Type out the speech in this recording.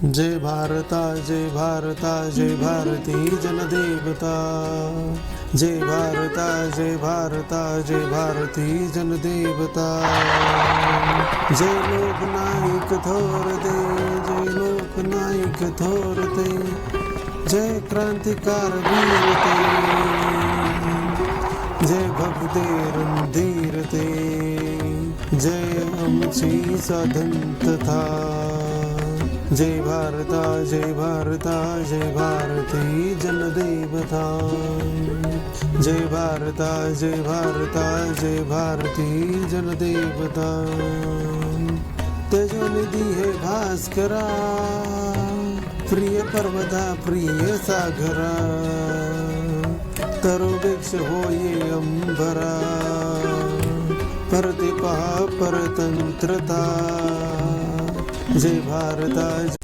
जय भारता जय भारता जय भारती जनदेवता। जय भारता जय भारता जय भारती जनदेवता। जय लोकनायक थोर दे, जय लोकनायक थोर दे, जय क्रांतिकार वीर ते, जय भगदे रणधीर ते, जय आमची स्वातंत्र्यता। जय भारता जय भारता जय भारती जनदेवता। जय भारता जय भारता जय भारती जनदेवता। तेजोनिधी हे भास्करा, प्रिय पर्वता प्रिय सागरा, तरोवेक्ष होये अंबरा, परते पहा परतंत्रता। जय भारता